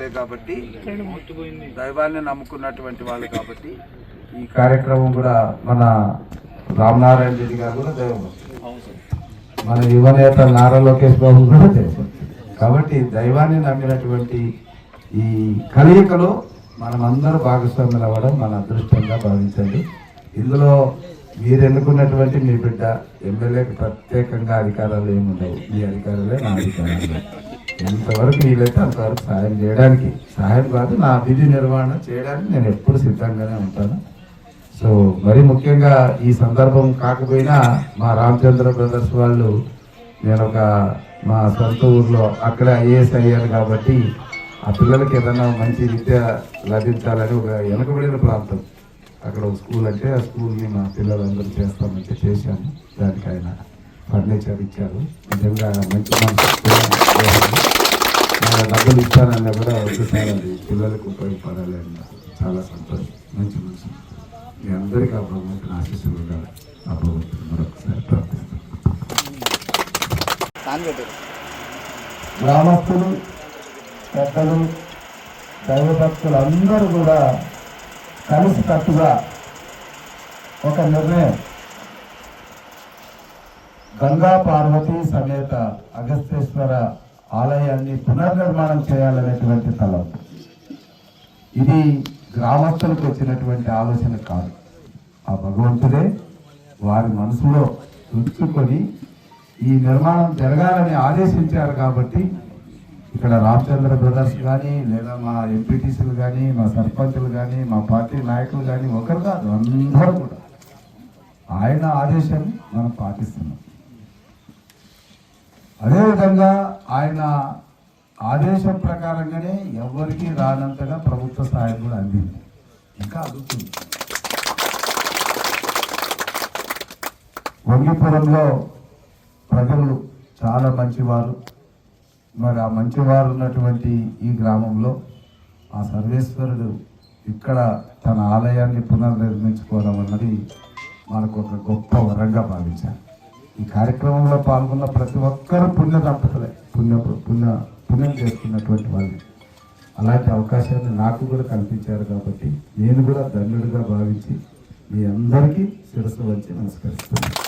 వాళ్ళే కాబట్టి, దైవాన్ని నమ్ముకున్నటువంటి వాళ్ళు కాబట్టి ఈ కార్యక్రమం కూడా మన రామనారాయణ రెడ్డి గారు కూడా దైవం, మన యువనేత నారా లోకేష్ బాబు కూడా దైవం. కాబట్టి దైవాన్ని నమ్మినటువంటి ఈ కలయికలో మనం అందరూ భాగస్వాములు అవ్వడం మన అదృష్టంగా భావించండి. ఇందులో మీరు ఎన్నుకున్నటువంటి మీ బిడ్డ ఎమ్మెల్యేకి ప్రత్యేకంగా అధికారాలు ఏమి ఉండవు. మీ అధికారులే నా అధికారాలు. ఎంతవరకు వీలైతే అంతవరకు సహాయం చేయడానికి, సహాయం కాదు నా విధి నిర్వహణ చేయడానికి నేను ఎప్పుడు సిద్ధంగానే ఉంటాను. సో మరి ముఖ్యంగా ఈ సందర్భం కాకపోయినా మా రామచంద్ర బ్రదర్స్ వాళ్ళు, నేను మా సొంత ఊర్లో అక్కడే ఐఏఎస్ అయ్యాను కాబట్టి ఆ పిల్లలకి ఏదైనా మంచి విద్య లభించాలని ఒక వెనుకబడిన ప్రాంతం, అక్కడ ఒక స్కూల్ అంటే ఆ స్కూల్ని మా పిల్లలందరూ చేస్తామంటే చేశాము. దానికి ఆయన ఫర్నిచర్ ఇచ్చారు. నిజంగా మంచి డబ్బులు ఇచ్చానన్నా కూడా ఒకసారి అది పిల్లలకు ఉపయోగపడాలి అన్న చాలా సంతోషం. మంచి మనసు మీ అందరికీ ఆ భగవంతుని ఆశీస్సులు ఉండాలి. ఆ భగవంతుని మరొకసారి ప్రార్థిస్తాను. గ్రామస్తులు, పెద్దలు, దైవభక్తులు అందరూ కూడా కలిసికట్టుగా ఒక నిర్ణయం, గంగా పార్వతీ సమేత అగస్తేశ్వర ఆలయాన్ని పునర్నిర్మాణం చేయాలనేటువంటి తలం. ఇది గ్రామస్తులకు వచ్చినటువంటి ఆలోచన కాదు. ఆ భగవంతుడే వారి మనసులో ఉంచుకొని ఈ నిర్మాణం జరగాలని ఆదేశించారు. కాబట్టి ఇక్కడ రామచంద్ర బ్రదర్స్ కానీ, లేదా మా ఎంపీటీసీలు కానీ, మా సర్పంచులు కానీ, మా పార్టీ నాయకులు కానీ ఒకరు కాదు, అందరూ కూడా ఆయన ఆదేశాన్ని మనం పాటిస్తున్నాం. అదేవిధంగా ఆయన ఆదేశం ప్రకారంగానే ఎవరికి రానంతగా ప్రభుత్వ సహాయం కూడా అందింది, ఇంకా అందుతుంది. వంగిపురంలో ప్రజలు చాలా మంచివారు. మరి ఆ మంచివారు ఉన్నటువంటి ఈ గ్రామంలో ఆ సర్వేశ్వరుడు ఇక్కడ తన ఆలయాన్ని పునర్నిర్మించుకోవడం అన్నది మనకు ఒక గొప్ప వరంగా భావించారు. ఈ కార్యక్రమంలో పాల్గొన్న ప్రతి ఒక్కరూ పుణ్య దంపతులే, పుణ్యం చేసుకున్నటువంటి వాళ్ళు. అలాంటి అవకాశాన్ని నాకు కూడా కల్పించారు కాబట్టి నేను కూడా ధన్యుడిగా భావించి మీ అందరికీ శిరస్సు వచ్చి నమస్కరిస్తున్నాను.